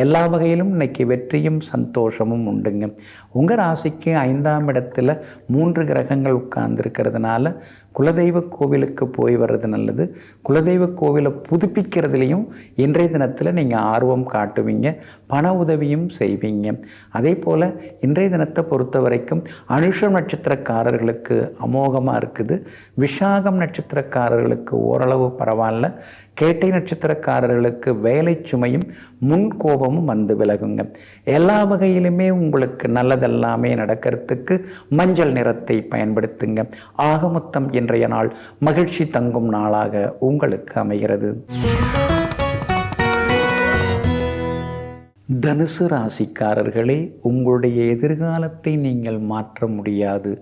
எல்லா வகையிலும் இன்றைக்கி வெற்றியும் சந்தோஷமும் உண்டுங்க. உங்கள் ராசிக்கு 5ஆம் இடத்துல 3 கிரகங்கள் உட்கார்ந்துருக்கிறதுனால குலதெய்வ கோவிலுக்கு போய் வர்றது நல்லது. குலதெய்வ கோவிலை புதுப்பிக்கிறதுலையும் இன்றைய தினத்தில் நீங்கள் ஆர்வம் காட்டுவீங்க. பண உதவியும் செய்வீங்க. அதே போல் இன்றைய தினத்தை பொறுத்த வரைக்கும் அனுஷம் நட்சத்திரக்காரர்களுக்கு அமோகமாக இருக்குது. விஷாகம் நட்சத்திரக்காரர்களுக்கு ஓரளவு பரவாயில்ல. கேட்டை நட்சத்திரக்காரர்களுக்கு வேலை சுமையும் முன்கோபமும் வந்து விலகுங்க. எல்லா வகையிலுமே உங்களுக்கு நல்லதெல்லாமே நடக்கிறதுக்கு மஞ்சள் நிறத்தை பயன்படுத்துங்க. ஆக மொத்தம் இன்றைய நாள் மகிழ்ச்சி தங்கும் நாளாக உங்களுக்கு அமைகிறது. தனுசு ராசிக்காரர்களே, உங்களுடைய எதிர்காலத்தை நீங்கள் மாற்ற முடியாது.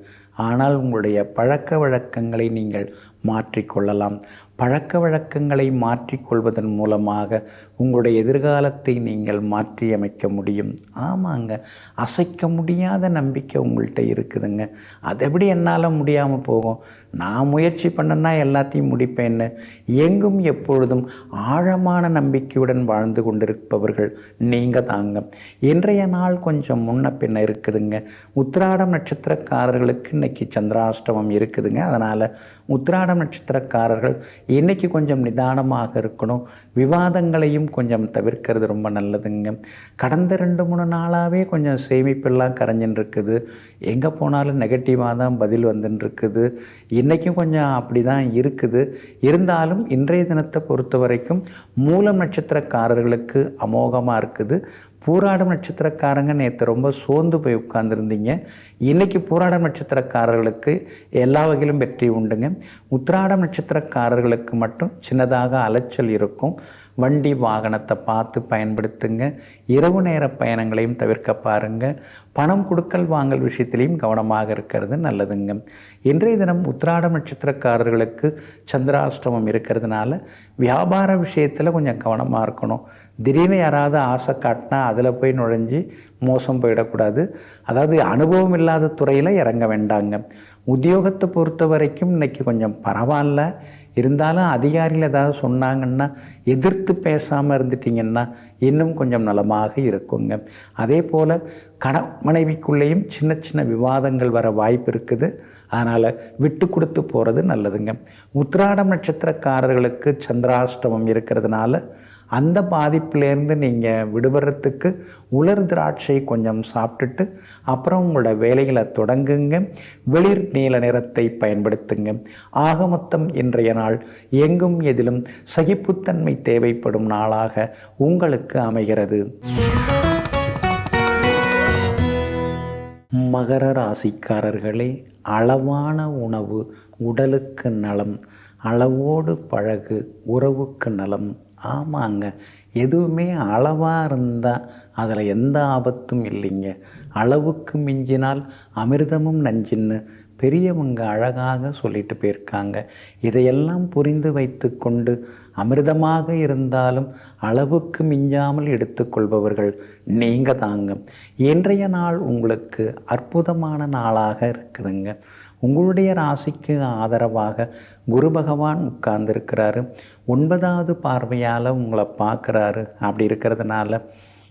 ஆனால் உங்களுடைய பழக்க வழக்கங்களை நீங்கள் மாற்றிக்கொள்ளலாம். பழக்க வழக்கங்களை மாற்றிக்கொள்வதன் மூலமாக உங்களுடைய எதிர்காலத்தை நீங்கள் மாற்றியமைக்க முடியும். ஆமாங்க, அசைக்க முடியாத நம்பிக்கை உங்கள்கிட்ட இருக்குதுங்க. அது எப்படி என்னால் முடியாமல் போகும்? நான் முயற்சி பண்ணேன்னா எல்லாத்தையும் முடிப்பேன்னு எங்கும் எப்பொழுதும் ஆழமான நம்பிக்கையுடன் வாழ்ந்து கொண்டிருப்பவர்கள் நீங்கள் தாங்க. இன்றைய நாள் கொஞ்சம் முன்ன பின்ன இருக்குதுங்க. உத்திராடம் நட்சத்திரக்காரர்களுக்கு இன்றைக்கி சந்திராஷ்டமம் இருக்குதுங்க. அதனால் உத்திராடம் நட்சத்திரக்காரர்கள் இன்றைக்கி கொஞ்சம் நிதானமாக இருக்கணும். விவாதங்களையும் கொஞ்சம் தவிர்க்கிறது ரொம்ப நல்லதுங்க. கடந்த 2-3 நாளாகவே கொஞ்சம் சேமிப்பெல்லாம் கரைஞ்சின்னு இருக்குது. எங்கே போனாலும் நெகட்டிவாக தான் பதில் வந்துன்னு இருக்குது. இன்றைக்கும் கொஞ்சம் அப்படி தான் இருக்குது. இருந்தாலும் இன்றைய தினத்தை பொறுத்த வரைக்கும் மூலம் நட்சத்திரக்காரர்களுக்கு அமோகமாக இருக்குது. பூராடம் நட்சத்திரக்காரங்க நேற்று ரொம்ப சோர்ந்து போய் உட்கார்ந்துருந்தீங்க. இன்றைக்கி பூராடம் நட்சத்திரக்காரர்களுக்கு எல்லா வகையிலும் வெற்றி உண்டுங்க. உத்திராடம் நட்சத்திரக்காரர்களுக்கு மட்டும் சின்னதாக அலைச்சல் இருக்கும். வண்டி வாகனத்தை பார்த்து பயன்படுத்துங்க. இரவு நேர பயணங்களையும் தவிர்க்க பாருங்கள். பணம் கொடுக்கல் வாங்கல் விஷயத்திலையும் கவனமாக இருக்கிறது நல்லதுங்க. இன்றைய தினம் உத்திராடம் நட்சத்திரக்காரர்களுக்கு சந்திராஷ்டமம் இருக்கிறதுனால வியாபார விஷயத்தில் கொஞ்சம் கவனமாக இருக்கணும். திடீர்னு யாராவது ஆசை காட்டினா அதில் போய் நுழைஞ்சி மோசம் போயிடக்கூடாது. அதாவது அனுபவம் இல்லாத துறையில் இறங்க வேண்டாங்க. உத்தியோகத்தை பொறுத்த வரைக்கும் இன்றைக்கி கொஞ்சம் பரவாயில்ல. இருந்தாலும் அதிகாரிகள் ஏதாவது சொன்னாங்கன்னா எதிர்த்து பேசாமல் இருந்துட்டிங்கன்னா இன்னும் கொஞ்சம் நலமாக இருக்குங்க. அதே போல் மனைவிக்குள்ளேயும் சின்ன சின்ன விவாதங்கள் வர வாய்ப்பு இருக்குது. அதனால் விட்டு கொடுத்து போகிறது நல்லதுங்க. உத்திராடம் நட்சத்திரக்காரர்களுக்கு சந்திராஷ்டமம் இருக்கிறதுனால அந்த பாதிப்பிலேருந்து நீங்கள் விடுபடுறதுக்கு உலர் திராட்சை கொஞ்சம் சாப்பிட்டுட்டு அப்புறம் உங்களோட வேலைகளை தொடங்குங்க. வெளிர் நீல நிறத்தை பயன்படுத்துங்க. ஆக மொத்தம் இன்றைய நாள் எங்கும் எதிலும் சகிப்புத்தன்மை தேவைப்படும் நாளாக உங்களுக்கு அமைகிறது. மகர ராசிக்காரர்களே, அளவான உணவு உடலுக்கு நலம், அளவோடு பழகு உறவுக்கு நலம். ஆமாங்க, எதுவுமே அளவாக இருந்தால் அதில் எந்த ஆபத்தும் இல்லைங்க. அளவுக்கு மிஞ்சினால் அமிர்தமும் நஞ்சின்னு பெரியவங்க அழகாக சொல்லிட்டு போயிருக்காங்க. இதையெல்லாம் புரிந்து வைத்து கொண்டு அமிர்தமாக இருந்தாலும் அளவுக்கு மிஞ்சாமல் எடுத்துக்கொள்பவர்கள் நீங்கள் தாங்க. இன்றைய நாள் உங்களுக்கு அற்புதமான நாளாக இருக்குதுங்க. உங்களுடைய ராசிக்கு ஆதரவாக குரு பகவான் உட்கார்ந்துருக்கிறாரு. 9வது பார்வையால் உங்களை பார்க்குறாரு. அப்படி இருக்கிறதுனால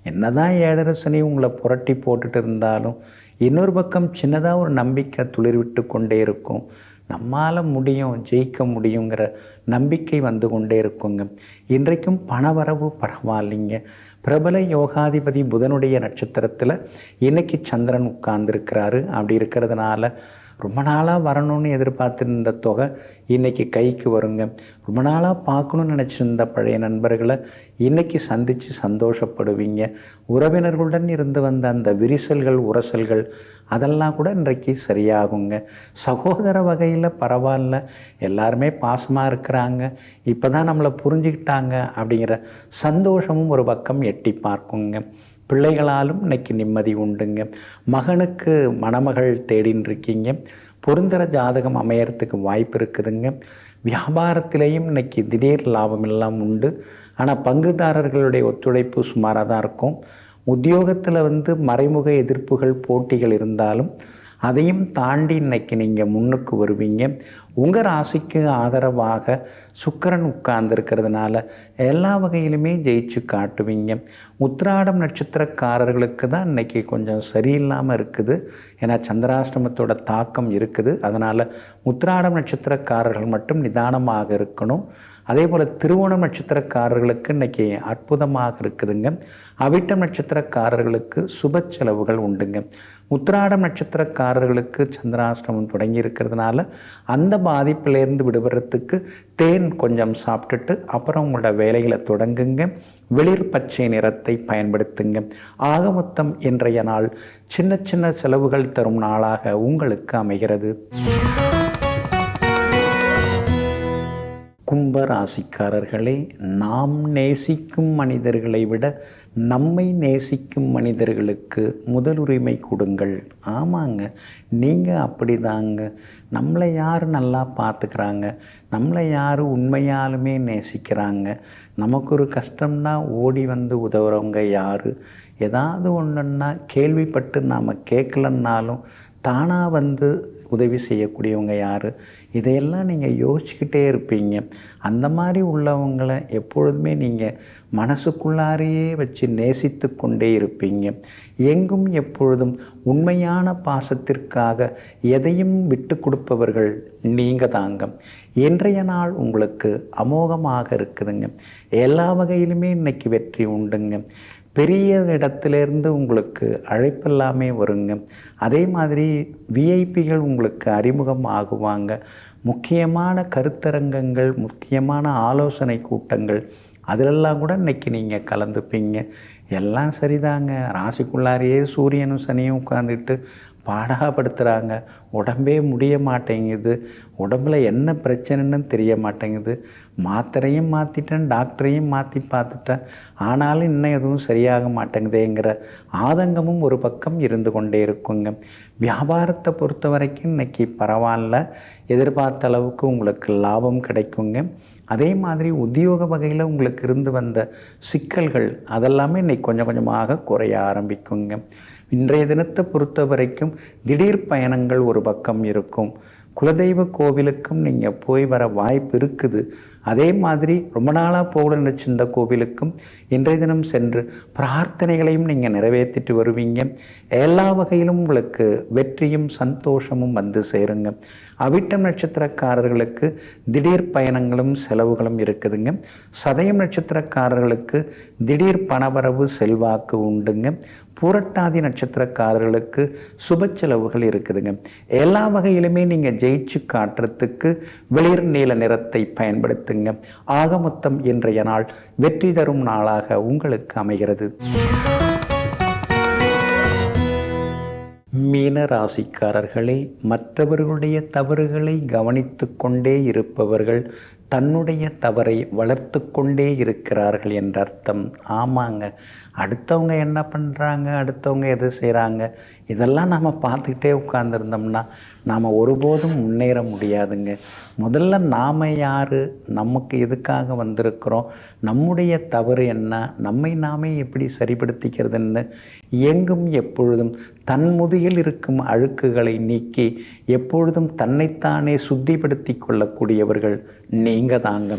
என்னதான் 7.5 சனி உங்களை புரட்டி போட்டுட்டு இருந்தாலும் இன்னொரு பக்கம் சின்னதாக ஒரு நம்பிக்கை துளிர்விட்டு கொண்டே இருக்கும். நம்மால் முடியும், ஜெயிக்க முடியுங்கிற நம்பிக்கை வந்து கொண்டே இருக்குங்க. இன்றைக்கும் பணவரவு பரவாயில்லைங்க. பிரபல யோகாதிபதி புதனுடைய நட்சத்திரத்தில் இன்றைக்கி சந்திரன் உட்கார்ந்துருக்கிறாரு. அப்படி இருக்கிறதுனால ரொம்ப நாளாக வரணும்னு எதிர்பார்த்துருந்த தொகை இன்றைக்கி கைக்கு வருங்க. ரொம்ப நாளாக பார்க்கணுன்னு நினச்சிருந்த பழைய நண்பர்களை இன்றைக்கி சந்தித்து சந்தோஷப்படுவீங்க. உறவினர்களுடன் இருந்து வந்த அந்த விரிசல்கள் உரசல்கள் அதெல்லாம் கூட இன்றைக்கு சரியாகுங்க. சகோதர வகையில் பரவாயில்ல, எல்லாருமே பாசமாக இருக்கிறாங்க, இப்போ தான் நம்மளை புரிஞ்சுக்கிட்டாங்க அப்படிங்கிற சந்தோஷமும் ஒரு பக்கம் எட்டி பார்க்குங்க. பிள்ளைகளாலும் இன்றைக்கி நிம்மதி உண்டுங்க. மகனுக்கு மணமகள் தேடின்னு இருக்கீங்க. பொருந்தர ஜாதகம் அமையறதுக்கு வாய்ப்பு இருக்குதுங்க. வியாபாரத்திலேயும் இன்றைக்கி திடீர் லாபம் எல்லாம் உண்டு. ஆனால் பங்குதாரர்களுடைய ஒத்துழைப்பு சுமாராக தான் இருக்கும். உத்தியோகத்தில் மறைமுக எதிர்ப்புகள் போட்டிகள் இருந்தாலும் அதையும் தாண்டி இன்றைக்கி நீங்கள் முன்னுக்கு வருவீங்க. உங்கள் ராசிக்கு ஆதரவாக சுக்கிரன் உட்கார்ந்துருக்கிறதுனால எல்லா வகையிலுமே ஜெயிச்சு காட்டுவீங்க. உத்திராடம் நட்சத்திரக்காரர்களுக்கு தான் இன்றைக்கி கொஞ்சம் சரியில்லாமல் இருக்குது. ஏன்னா சந்திராஷ்டமத்தோட தாக்கம் இருக்குது. அதனால் உத்திராடம் நட்சத்திரக்காரர்கள் மட்டும் நிதானமாக இருக்கணும். அதே போல் திருவோணம் நட்சத்திரக்காரர்களுக்கு இன்றைக்கி அற்புதமாக இருக்குதுங்க. அவிட்டம் நட்சத்திரக்காரர்களுக்கு சுப செலவுகள் உண்டுங்க. உத்திராடம் நட்சத்திரக்காரர்களுக்கு சந்திராஷ்டமம் தொடங்கி இருக்கிறதுனால அந்த பாதிப்பிலேருந்து விடுபடுறதுக்கு தேன் கொஞ்சம் சாப்பிட்டுட்டு அப்புறம் உங்களோட வேலைகளை தொடங்குங்க. வெளிர் பச்சை நிறத்தை பயன்படுத்துங்க. ஆக மொத்தம் இன்றைய நாள் சின்ன சின்ன செலவுகள் தரும் நாளாக உங்களுக்கு அமைகிறது. கும்ப ராசிக்காரர்களே, நாம் நேசிக்கும் மனிதர்களை விட நம்மை நேசிக்கும் மனிதர்களுக்கு முதலுரிமை கொடுங்கள். ஆமாங்க, நீங்கள் அப்படி தாங்க. நம்மளை யார் நல்லா பார்த்துக்கிறாங்க, நம்மளை யார் உண்மையாலுமே நேசிக்கிறாங்க, நமக்கு ஒரு கஷ்டம்னா ஓடி வந்து உதவுறவங்க யார், ஏதாவது ஒன்றுன்னா கேள்விப்பட்டு நாம் கேட்கலன்னாலும் தானாக வந்து உதவி செய்யக்கூடியவங்க யார், இதையெல்லாம் நீங்கள் யோசிச்சுக்கிட்டே இருப்பீங்க. அந்த மாதிரி உள்ளவங்களை எப்பொழுதுமே நீங்கள் மனசுக்குள்ளாரையே வச்சு நேசித்து கொண்டே இருப்பீங்க. எங்கும் எப்பொழுதும் உண்மையான பாசத்திற்காக எதையும் விட்டு கொடுப்பவர்கள் நீங்கள் தாங்க. இன்றைய நாள் உங்களுக்கு அமோகமாக இருக்குதுங்க. எல்லா வகையிலுமே இன்றைக்கி வெற்றி உண்டுங்க. பெரிய இடத்துலேருந்து உங்களுக்கு அழைப்பெல்லாமே வருங்க. அதே மாதிரி விஐபிகள் உங்களுக்கு அறிமுகம் ஆகுவாங்க. முக்கியமான கருத்தரங்கங்கள், முக்கியமான ஆலோசனை கூட்டங்கள் அதிலெல்லாம் கூட இன்றைக்கி நீங்கள் கலந்துப்பீங்க. எல்லாம் சரிதாங்க. ராசிக்குள்ளாரையே சூரியனும் சனியும் உட்காந்துட்டு பாடாப்படுத்துகிறாங்க. உடம்பே முடிய மாட்டேங்குது, உடம்பில் என்ன பிரச்சனைன்னு தெரிய மாட்டேங்குது, மாத்திரையும் மாற்றிட்டேன், டாக்டரையும் மாற்றி பார்த்துட்டேன், ஆனாலும் இன்னும் எதுவும் சரியாக மாட்டேங்குதேங்கிற ஆதங்கமும் ஒரு பக்கம் இருந்து கொண்டே இருக்குங்க. வியாபாரத்தை பொறுத்த வரைக்கும் இன்றைக்கி பரவாயில்ல, எதிர்பார்த்த அளவுக்கு உங்களுக்கு லாபம் கிடைக்குங்க. அதே மாதிரி உத்தியோக வகையில் உங்களுக்கு இருந்து வந்த சிக்கல்கள் அதெல்லாமே இன்றைக்கி கொஞ்சம் கொஞ்சமாக குறைய ஆரம்பிக்குங்க. இன்றைய தினத்தை பொறுத்த வரைக்கும் திடீர் பயணங்கள் ஒரு பக்கம் இருக்கும். குலதெய்வ கோவிலுக்கும் நீங்கள் போய் வர வாய்ப்பு இருக்குது. அதே மாதிரி ரொம்ப நாளாக போகணும்னு நினச்சிருந்த கோவிலுக்கும் இன்றைய தினம் சென்று பிரார்த்தனைகளையும் நீங்கள் நிறைவேற்றிட்டு வருவீங்க. எல்லா வகையிலும் உங்களுக்கு வெற்றியும் சந்தோஷமும் வந்து சேருங்க. அவிட்டம் நட்சத்திரக்காரர்களுக்கு திடீர் பயணங்களும் செலவுகளும் இருக்குதுங்க. சதயம் நட்சத்திரக்காரர்களுக்கு திடீர் பணவரவு செல்வாக்கு உண்டுங்க. பூரட்டாதி நட்சத்திரக்காரர்களுக்கு சுப செலவுகள் இருக்குதுங்க. எல்லா வகையிலுமே நீங்கள் ஜெயிச்சு காட்டுறதுக்கு வெளிர் நீல நிறத்தை பயன்படுத்துங்க. ஆக மொத்தம் இன்றைய நாள் வெற்றி தரும் நாளாக உங்களுக்கு அமைகிறது. மீன ராசிக்காரர்களே, மற்றவர்களுடைய தவறுகளை கவனித்து கொண்டே இருப்பவர்கள் தன்னுடைய தவறை வளர்த்து கொண்டே இருக்கிறார்கள் என்ற அர்த்தம். ஆமாங்க, அடுத்தவங்க என்ன பண்ணுறாங்க, அடுத்தவங்க எது செய்கிறாங்க, இதெல்லாம் நம்ம பார்த்துக்கிட்டே உட்கார்ந்துருந்தோம்னா நாம் ஒருபோதும் முன்னேற முடியாதுங்க. முதல்ல நாம் யார், நமக்கு எதுக்காக வந்திருக்கிறோம், நம்முடைய தவறு என்ன, நம்மை நாமே எப்படி சரிப்படுத்திக்கிறதுன்னு எங்கும் எப்பொழுதும் தன் முதுகில் இருக்கும் அழுக்குகளை நீக்கி எப்பொழுதும் தன்னைத்தானே சுத்திப்படுத்தி கொள்ளக்கூடியவர்கள் நீங்கள் தாங்க.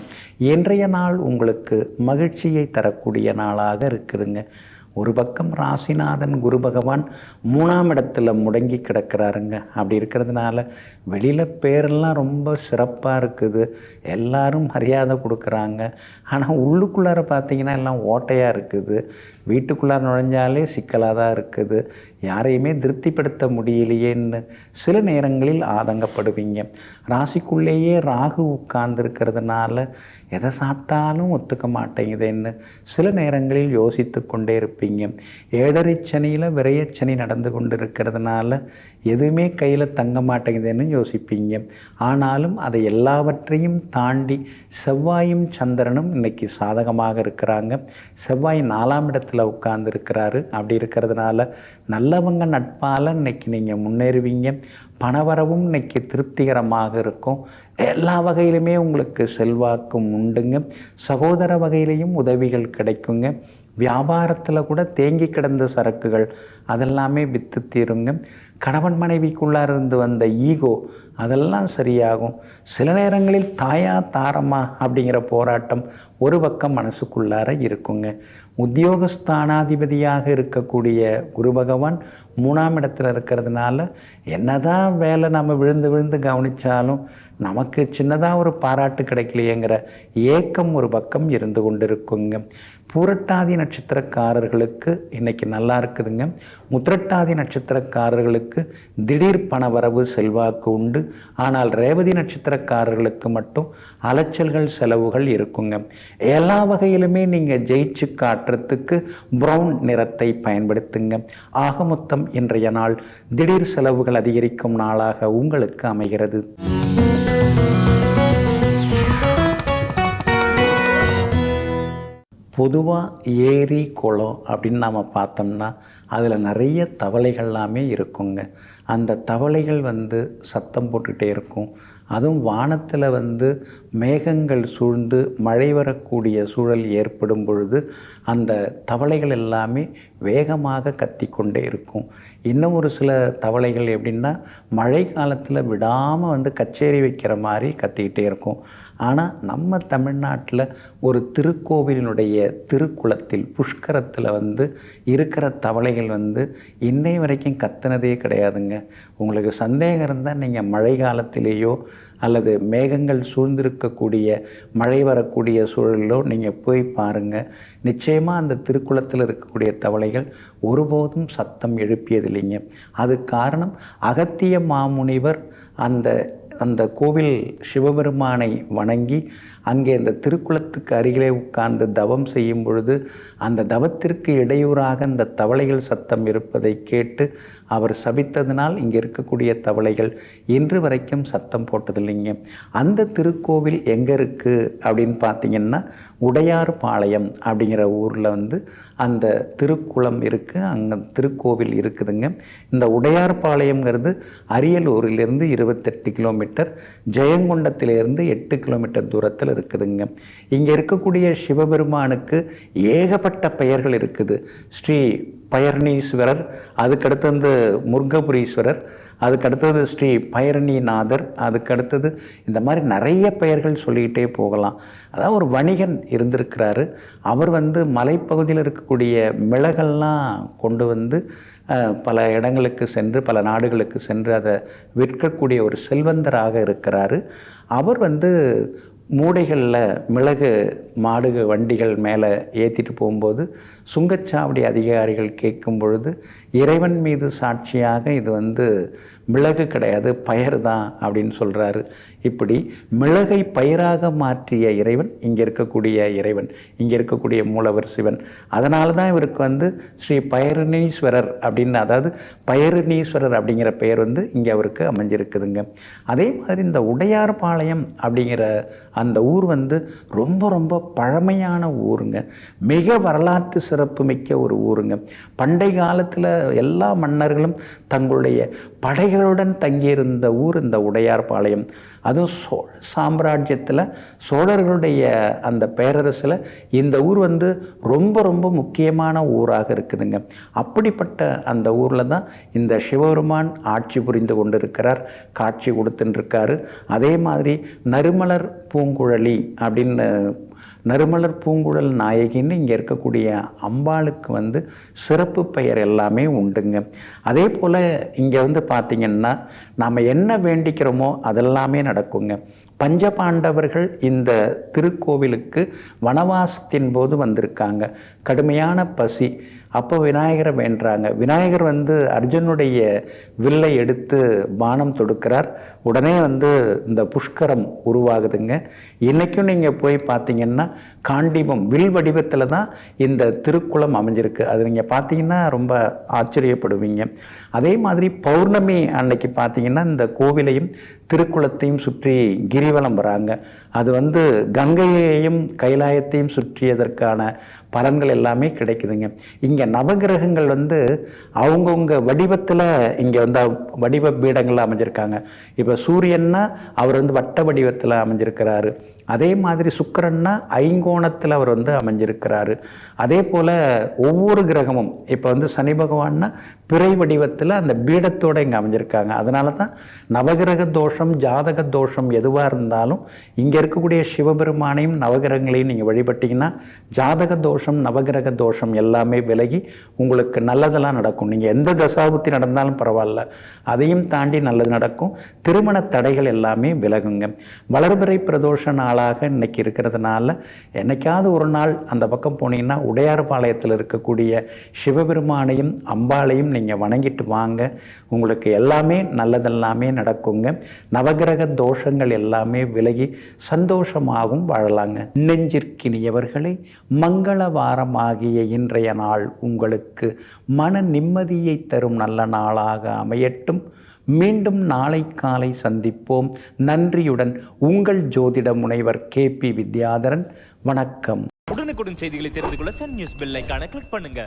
இன்றைய நாள் உங்களுக்கு மகிழ்ச்சியை தரக்கூடிய நாளாக இருக்குதுங்க. ஒரு பக்கம் ராசிநாதன் குரு பகவான் 3ஆம் இடத்துல முடங்கி கிடக்கிறாருங்க. அப்படி இருக்கிறதுனால வெளியில் பேரெல்லாம் ரொம்ப சிறப்பாக இருக்குது, எல்லாரும் மரியாதை கொடுக்குறாங்க. ஆனால் உள்ளுக்குள்ளார பார்த்திங்கன்னா எல்லாம் ஓட்டையாக இருக்குது. வீட்டுக்குள்ளார நுழைஞ்சாலே சிக்கலாக தான் இருக்குது. யாரையுமே திருப்திப்படுத்த முடியலையேன்னு சில நேரங்களில் ஆதங்கப்படுவீங்க. ராசிக்குள்ளேயே ராகு உட்கார்ந்துருக்கிறதுனால எதை சாப்பிட்டாலும் ஒத்துக்க மாட்டேங்குதுன்னு சில நேரங்களில் யோசித்து கொண்டே இருப்பீங்க. 7.5 சனியில் விரயச்சனி நடந்து கொண்டு இருக்கிறதுனால எதுவுமே கையில் தங்க மாட்டேங்குதுன்னு யோசிப்பீங்க. ஆனாலும் அதை எல்லாவற்றையும் தாண்டி செவ்வாயும் சந்திரனும் இன்னைக்கு சாதகமாக இருக்கிறாங்க. செவ்வாய் 4ஆம் இடத்துல உட்கார்ந்து இருக்கிறாரு. அப்படி இருக்கிறதுனால நல்லவங்க நட்பால் இன்னைக்கு நீங்கள் முன்னேறுவீங்க. பணவரவும் இன்னைக்கு திருப்திகரமாக இருக்கும். எல்லா வகையிலுமே உங்களுக்கு செல்வாக்கும் உண்டுங்க. சகோதர வகையிலையும் உதவிகள் கிடைக்குங்க. வியாபாரத்தில் கூட தேங்கி கிடந்த சரக்குகள் அதெல்லாமே விற்று தீருங்க. கணவன் மனைவிக்குள்ளார இருந்து வந்த ஈகோ அதெல்லாம் சரியாகும். சில நேரங்களில் தாயா தாரமா அப்படிங்கிற போராட்டம் ஒரு பக்கம் மனசுக்குள்ளார இருக்குங்க. உத்தியோகஸ்தானாதிபதியாக இருக்கக்கூடிய குரு பகவான் 3ஆம் இடத்துல இருக்கிறதுனால என்னதான் வேலை நம்ம விழுந்து விழுந்து கவனித்தாலும் நமக்கு சின்னதாக ஒரு பாராட்டு கிடைக்கலையேங்கிற ஏக்கம் ஒரு பக்கம் இருந்து கொண்டு இருக்குங்க. பூரட்டாதி நட்சத்திரக்காரர்களுக்கு இன்றைக்கி நல்லா இருக்குதுங்க. உத்திரட்டாதி நட்சத்திரக்காரர்களுக்கு திடீர் பணவரவு செல்வாக்கு உண்டு. ஆனால் ரேவதி நட்சத்திரக்காரர்களுக்கு மட்டும் அலைச்சல்கள் செலவுகள் இருக்குங்க. எல்லா வகையிலுமே நீங்கள் ஜெயிச்சு காட்டுறதுக்கு ப்ரௌன் நிறத்தை பயன்படுத்துங்க. ஆக மொத்தம் இன்றைய நாள் திடீர் செலவுகள் அதிகரிக்கும் நாளாக உங்களுக்கு அமைகிறது. பொதுவாக ஏரி குளம் அப்படின்னு நாம் பார்த்தோம்னா அதில் நிறைய தவளைகள்லாமே இருக்குங்க. அந்த தவளைகள் சத்தம் போட்டுகிட்டே இருக்கும். அதுவும் வானத்தில் மேகங்கள் சூழ்ந்து மழை வரக்கூடிய சூழல் ஏற்படும் பொழுது அந்த தவளைகள் எல்லாமே வேகமாக கத்திக்கொண்டே இருக்கும். இன்னும் ஒரு சில தவளைகள் எப்படின்னா மழை காலத்தில் விடாமல் கச்சேரி வைக்கிற மாதிரி கத்திக்கிட்டே இருக்கும். ஆனால் நம்ம தமிழ்நாட்டில் ஒரு திருக்கோவிலினுடைய திருக்குளத்தில் புஷ்கரத்தில் இருக்கிற தவளைகள் இன்னை வரைக்கும் கத்துனதே கிடையாதுங்க. உங்களுக்கு சந்தேகம் இருந்தால் நீங்கள் மழை காலத்திலேயோ அல்லது மேகங்கள் சூழ்ந்திருக்கக்கூடிய மழை வரக்கூடிய சூழலிலோ நீங்கள் போய் பாருங்கள். நிச்சயமாக அந்த திருக்குளத்தில் இருக்கக்கூடிய தவளைகள் ஒருபோதும் சத்தம் எழுப்பியதில்லைங்க. அது காரணம் அகத்திய மாமுனிவர் அந்த கோவில் சிவபெருமானை வணங்கி அங்கே அந்த திருக்குளத்துக்கு அருகிலே உட்கார்ந்து தவம் செய்யும் பொழுது அந்த தவத்திற்கு இடையூறாக அந்த தவளைகள் சத்தம் இருப்பதை கேட்டு அவர் சபித்ததினால் இங்கே இருக்கக்கூடிய தவளைகள் இன்று வரைக்கும் சத்தம் போட்டதில்லைங்க. அந்த திருக்கோவில் எங்கே இருக்குது அப்படின்னு பார்த்தீங்கன்னா உடையார்பாளையம் அப்படிங்கிற ஊரில் அந்த திருக்குளம் இருக்குது, அங்கே திருக்கோவில் இருக்குதுங்க. இந்த உடையார்பாளையங்கிறது அரியலூரிலிருந்து 28 கிலோமீட்டர், ஜெயங்கொண்டத்திலிருந்து 8 கிலோமீட்டர் தூரத்தில் இருக்குதுங்க. இங்கே இருக்கக்கூடிய சிவபெருமானுக்கு ஏகப்பட்ட பெயர்கள் இருக்குது. ஸ்ரீ பயர்ணீஸ்வரர், அதுக்கடுத்து முருகபுரீஸ்வரர், அதுக்கடுத்தது ஸ்ரீ பைரணிநாதர், அதுக்கடுத்தது இந்த மாதிரி நிறைய பெயர்கள் சொல்லிக்கிட்டே போகலாம். அதாவது ஒரு வணிகன் இருந்திருக்கிறாரு. அவர் மலைப்பகுதியில் இருக்கக்கூடிய மிளகெல்லாம் கொண்டு பல இடங்களுக்கு சென்று பல நாடுகளுக்கு சென்று அதை விற்கக்கூடிய ஒரு செல்வந்தராக இருக்கிறாரு. அவர் மூடைகளில் மிளகு மாடு வண்டிகள் மேலே ஏற்றிட்டு போகும்போது சுங்கச்சாவடி அதிகாரிகள் கேட்கும் பொழுது இறைவன் மீது சாட்சியாக இது மிளகு கிடையாது, பயர் தான் அப்படின்னு சொல்கிறாரு. இப்படி மிளகை பயிராக மாற்றிய இறைவன் இங்கே இருக்கக்கூடிய இறைவன், இங்கே இருக்கக்கூடிய மூலவர் சிவன். அதனால தான் இவருக்கு ஸ்ரீ பயருணீஸ்வரர் அப்படின்னு, அதாவது பயருணீஸ்வரர் அப்படிங்கிற பெயர் இங்கே அவருக்கு அமைஞ்சிருக்குதுங்க. அதே மாதிரி இந்த உடையார்பாளையம் அப்படிங்கிற அந்த ஊர் ரொம்ப ரொம்ப பழமையான ஊருங்க. மிக வரலாற்று சிறப்பு மிக்க ஒரு ஊருங்க. பண்டை காலத்தில் எல்லா மன்னர்களும் தங்களுடைய படைகளுடன் தங்கியிருந்த ஊர் இந்த உடையார்பாளையம். அதுவும் சோழ சாம்ராஜ்யத்தில் சோழர்களுடைய அந்த பேரரசில் இந்த ஊர் ரொம்ப ரொம்ப முக்கியமான ஊராக இருக்குதுங்க. அப்படிப்பட்ட அந்த ஊரில் தான் இந்த சிவபெருமான் ஆட்சி புரிந்து கொண்டிருக்கிறார், காட்சி கொடுத்துட்டுருக்காரு. அதே மாதிரி நறுமலர் பூங்குழலி அப்படின்னு, நறுமலர் பூங்குழல் நாயகின்னு இங்கே இருக்கக்கூடிய அம்பாளுக்கு சிறப்பு பெயர் எல்லாமே உண்டுங்க. அதே போல் இங்கே பார்த்திங்கன்னா நாம் என்ன வேண்டிக்கிறோமோ அதெல்லாமே நடக்குங்க. பஞ்சபாண்டவர்கள் இந்த திருக்கோவிலுக்கு வனவாசத்தின் போது வந்திருக்காங்க. கடுமையான பசி. அப்போ விநாயகரை வேண்டுறாங்க. விநாயகர் அர்ஜுனுடைய வில்லை எடுத்து பானம் தொடுக்கிறார். உடனே இந்த புஷ்கரம் உருவாகுதுங்க. இன்றைக்கும் நீங்கள் போய் பார்த்தீங்கன்னா காண்டீபம் வில் வடிவத்தில் தான் இந்த திருக்குளம் அமைஞ்சிருக்கு. அது நீங்கள் பார்த்தீங்கன்னா ரொம்ப ஆச்சரியப்படுவீங்க. அதே மாதிரி பௌர்ணமி அன்னைக்கு பார்த்தீங்கன்னா இந்த கோவிலையும் திருக்குளத்தையும் சுற்றி கிரிவலம் வராங்க. அது கங்கையையும் கைலாயத்தையும் சுற்றியதற்கான பலன்கள் எல்லாமே கிடைக்குதுங்க. இங்கே நவகிரகங்கள் அவங்கவுங்க வடிவத்தில் இங்கே வடிவ பீடங்கள் அமைஞ்சிருக்காங்க. இப்போ சூரியன்னா அவர் வட்ட வடிவத்தில் அமைஞ்சிருக்கிறாரு. அதே மாதிரி சுக்கிரன்னா ஐங்கோணத்தில் அவர் அமைஞ்சிருக்கிறாரு. அதே போல் ஒவ்வொரு கிரகமும் இப்போ சனி பகவான்னா பிறை வடிவத்தில் அந்த பீடத்தோடு இங்கே அமைஞ்சிருக்காங்க. அதனால தான் நவகிரக தோஷம், ஜாதக தோஷம் எதுவாக இருந்தாலும் இங்கே இருக்கக்கூடிய சிவபெருமானையும் நவகிரகங்களையும் நீங்கள் வழிபட்டிங்கன்னா ஜாதக தோஷம், நவகிரக தோஷம் எல்லாமே விலகி உங்களுக்கு நல்லதெல்லாம் நடக்கும். நீங்கள் எந்த தசாபுத்தி நடந்தாலும் பரவாயில்ல, அதையும் தாண்டி நல்லது நடக்கும். திருமண தடைகள் எல்லாமே விலகுங்க. வளர்பிறை பிரதோஷ நாளாக இன்னைக்கு இருக்கிறதுனால என்னைக்காவது ஒரு நாள் அந்த பக்கம் போனீங்கன்னா உடையார்பாளையத்தில் இருக்கக்கூடிய சிவபெருமானையும் அம்பாளையும் நீங்கள் வணங்கிட்டு வாங்க. உங்களுக்கு எல்லாமே நல்லதெல்லாமே நடக்குங்க. நவகிரக தோஷங்கள் எல்லாமே விலகி சந்தோஷமாகவும் வாழலாங்க. நெஞ்சிற்கினியவர்களே, மங்கள வாரமாகிய இன்றைய நாள் உங்களுக்கு மன நிம்மதியை தரும் நல்ல நாளாக அமையட்டும். மீண்டும் நாளை காலை சந்திப்போம். நன்றியுடன் உங்கள் ஜோதிட முனைவர் KP வித்யாதரன். வணக்கம். உடனுக்குடன் செய்திகளை தெரிந்து கொள்ள சன் நியூஸ் பெல் ஐகானை கிளிக் பண்ணுங்க.